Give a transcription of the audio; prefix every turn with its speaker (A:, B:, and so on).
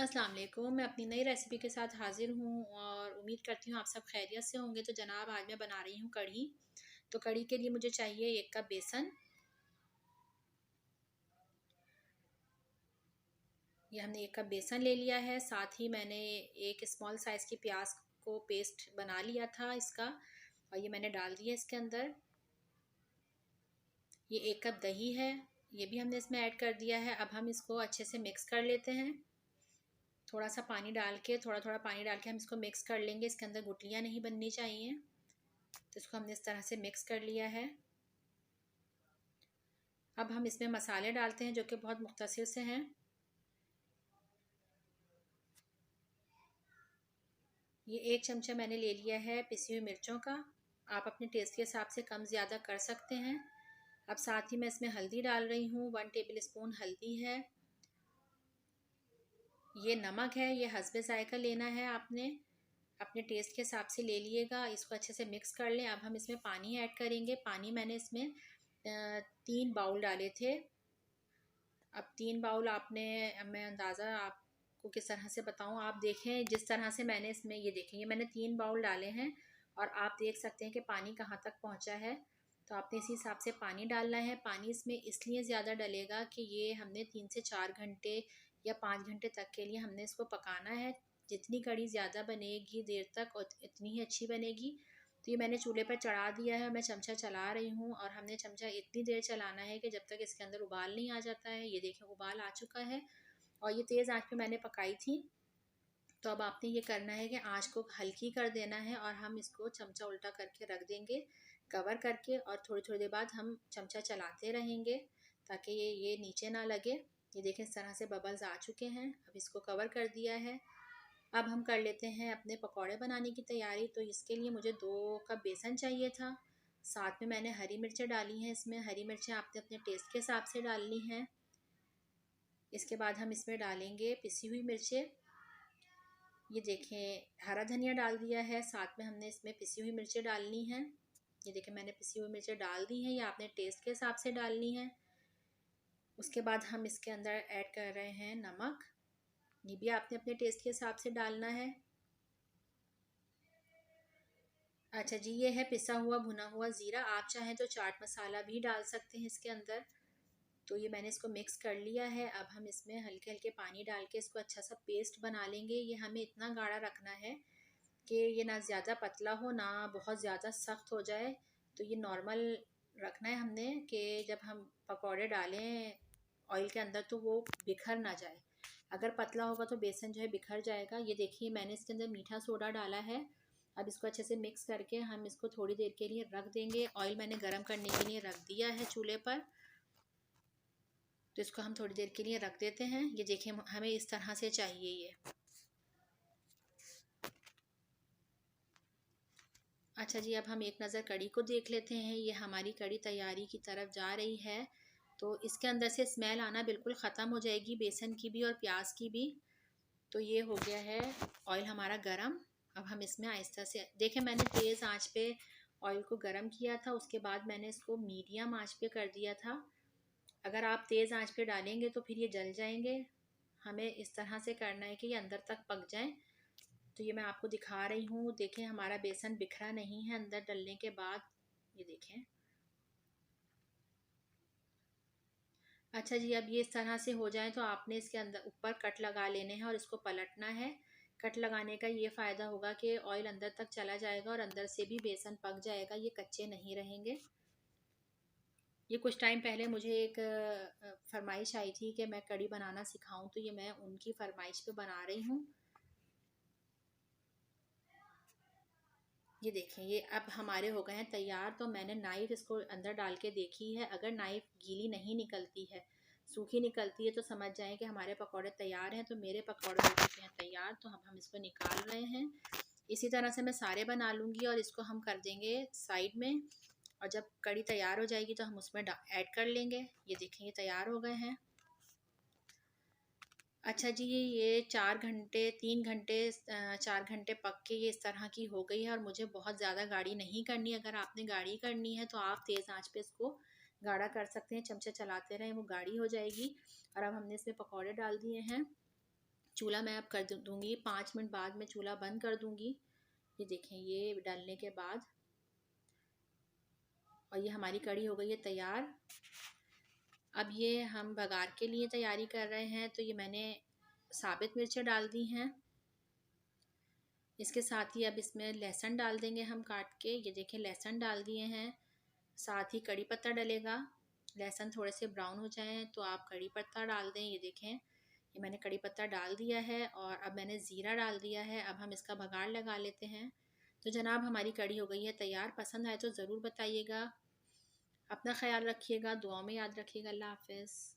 A: अस्सलाम वालेकुम। मैं अपनी नई रेसिपी के साथ हाज़िर हूँ और उम्मीद करती हूँ आप सब खैरियत से होंगे। तो जनाब, आज मैं बना रही हूँ कढ़ी। तो कढ़ी के लिए मुझे चाहिए 1 कप बेसन। ये हमने 1 कप बेसन ले लिया है। साथ ही मैंने एक स्मॉल साइज़ की प्याज को पेस्ट बना लिया था इसका, और ये मैंने डाल दिया इसके अंदर। ये 1 कप दही है, ये भी हमने इसमें ऐड कर दिया है। अब हम इसको अच्छे से मिक्स कर लेते हैं। थोड़ा सा पानी डाल के, थोड़ा थोड़ा पानी डाल के हम इसको मिक्स कर लेंगे। इसके अंदर गुठलियाँ नहीं बननी चाहिए। तो इसको हमने इस तरह से मिक्स कर लिया है। अब हम इसमें मसाले डालते हैं जो कि बहुत मुख्तसर से हैं। ये 1 चमचा मैंने ले लिया है पिसी हुई मिर्चों का। आप अपने टेस्ट के हिसाब से कम ज़्यादा कर सकते हैं। अब साथ ही मैं इसमें हल्दी डाल रही हूँ। 1 टेबल स्पून हल्दी है। ये नमक है, ये हस्बे ज़ायका लेना है आपने, अपने टेस्ट के हिसाब से ले लिएगा। इसको अच्छे से मिक्स कर लें। अब हम इसमें पानी ऐड करेंगे। पानी मैंने इसमें 3 बाउल डाले थे। अब 3 बाउल आपने, अब मैं अंदाज़ा आपको किस तरह से बताऊँ, आप देखें जिस तरह से मैंने इसमें, ये देखें, ये मैंने 3 बाउल डाले हैं और आप देख सकते हैं कि पानी कहाँ तक पहुँचा है। तो आपने इसी हिसाब से पानी डालना है। पानी इसमें इसलिए ज़्यादा डलेगा कि ये हमने 3 से 4 घंटे या 5 घंटे तक के लिए हमने इसको पकाना है। जितनी कढ़ी ज़्यादा बनेगी देर तक, और इतनी ही अच्छी बनेगी। तो ये मैंने चूल्हे पर चढ़ा दिया है, मैं चमचा चला रही हूँ, और हमने चमचा इतनी देर चलाना है कि जब तक इसके अंदर उबाल नहीं आ जाता है। ये देखें, उबाल आ चुका है और ये तेज़ आंच पे मैंने पकाई थी। तो अब आपने ये करना है कि आंच को हल्की कर देना है, और हम इसको चमचा उल्टा करके रख देंगे कवर करके, और थोड़ी थोड़ी देर बाद हम चमचा चलाते रहेंगे ताकि ये नीचे ना लगे। ये देखें, इस तरह से बबल्स आ चुके हैं। अब इसको कवर कर दिया है। अब हम कर लेते हैं अपने पकौड़े बनाने की तैयारी। तो इसके लिए मुझे 2 कप बेसन चाहिए था। साथ में मैंने हरी मिर्चें डाली हैं इसमें। हरी मिर्चें आपने अपने टेस्ट के हिसाब से डालनी हैं। इसके बाद हम इसमें डालेंगे पिसी हुई मिर्चें। ये देखें, हरा धनिया डाल दिया है। साथ में हमने इसमें पिसी हुई मिर्चें डालनी हैं। ये देखें, मैंने पिसी हुई मिर्चें डाल दी हैं। ये आपने टेस्ट के हिसाब से डालनी है। उसके बाद हम इसके अंदर ऐड कर रहे हैं नमक। ये भी आपने अपने टेस्ट के हिसाब से डालना है। अच्छा जी, ये है पिसा हुआ भुना हुआ ज़ीरा। आप चाहें तो चाट मसाला भी डाल सकते हैं इसके अंदर। तो ये मैंने इसको मिक्स कर लिया है। अब हम इसमें हल्के हल्के पानी डाल के इसको अच्छा सा पेस्ट बना लेंगे। ये हमें इतना गाढ़ा रखना है कि ये ना ज़्यादा पतला हो, ना बहुत ज़्यादा सख्त हो जाए। तो ये नॉर्मल रखना है हमने, कि जब हम पकौड़े डालें ऑयल के अंदर तो वो बिखर ना जाए। अगर पतला होगा तो बेसन जो है बिखर जाएगा। ये देखिए, मैंने इसके अंदर मीठा सोडा डाला है। अब इसको अच्छे से मिक्स करके हम इसको थोड़ी देर के लिए रख देंगे। ऑयल मैंने गरम करने के लिए रख दिया है चूल्हे पर। तो इसको हम थोड़ी देर के लिए रख देते हैं। ये देखिए, हमें इस तरह से चाहिए ये। अच्छा जी, अब हम एक नज़र कढ़ी को देख लेते हैं। ये हमारी कढ़ी तैयारी की तरफ जा रही है। तो इसके अंदर से स्मेल आना बिल्कुल ख़त्म हो जाएगी, बेसन की भी और प्याज की भी। तो ये हो गया है ऑयल हमारा गरम। अब हम इसमें आहिस्ता से, देखें, मैंने तेज़ आंच पे ऑयल को गरम किया था। उसके बाद मैंने इसको मीडियम आंच पे कर दिया था। अगर आप तेज़ आंच पे डालेंगे तो फिर ये जल जाएंगे। हमें इस तरह से करना है कि ये अंदर तक पक जाएं। तो ये मैं आपको दिखा रही हूँ। देखें, हमारा बेसन बिखरा नहीं है अंदर डलने के बाद। ये देखें। अच्छा जी, अब ये इस तरह से हो जाए तो आपने इसके अंदर ऊपर कट लगा लेने हैं और इसको पलटना है। कट लगाने का ये फ़ायदा होगा कि ऑयल अंदर तक चला जाएगा और अंदर से भी बेसन पक जाएगा, ये कच्चे नहीं रहेंगे। ये कुछ टाइम पहले मुझे एक फरमाइश आई थी कि मैं कढ़ी बनाना सिखाऊं, तो ये मैं उनकी फरमाइश पे बना रही हूँ। ये देखें, ये अब हमारे हो गए हैं तैयार। तो मैंने नाइफ़ इसको अंदर डाल के देखी है। अगर नाइफ़ गीली नहीं निकलती है, सूखी निकलती है, तो समझ जाएं कि हमारे पकौड़े तैयार हैं। तो मेरे पकौड़े हो चुके हैं तैयार। तो हम इसको निकाल रहे हैं। इसी तरह से मैं सारे बना लूँगी और इसको हम कर देंगे साइड में। और जब कढ़ी तैयार हो जाएगी तो हम उसमें ऐड कर लेंगे। ये देखें, ये तैयार हो गए हैं। अच्छा जी, ये 4 घंटे 3 घंटे 4 घंटे पक के ये इस तरह की हो गई है, और मुझे बहुत ज़्यादा गाढ़ी नहीं करनी। अगर आपने गाढ़ी करनी है तो आप तेज़ आंच पे इसको गाढ़ा कर सकते हैं। चमचा चलाते रहें, वो गाढ़ी हो जाएगी। और अब हमने इसमें पकौड़े डाल दिए हैं। चूल्हा मैं अब कर दूँगी, 5 मिनट बाद मैं चूल्हा बंद कर दूँगी। ये देखें, ये डालने के बाद, और ये हमारी कढ़ी हो गई है तैयार। अब ये हम बघार के लिए तैयारी कर रहे हैं, तो ये मैंने साबित मिर्चें डाल दी हैं। इसके साथ ही अब इसमें लहसुन डाल देंगे हम काट के। ये देखें, लहसुन डाल दिए हैं, साथ ही कड़ी पत्ता डलेगा। लहसुन थोड़े से ब्राउन हो जाएं तो आप कड़ी पत्ता डाल दें। ये देखें, ये मैंने कड़ी पत्ता डाल दिया है, और अब मैंने ज़ीरा डाल दिया है। अब हम इसका बघार लगा लेते हैं। तो जनाब, हमारी कड़ी हो गई है तैयार। पसंद आए तो ज़रूर बताइएगा। अपना ख्याल रखिएगा, दुआ में याद रखिएगा। अल्लाह हाफ़िज़।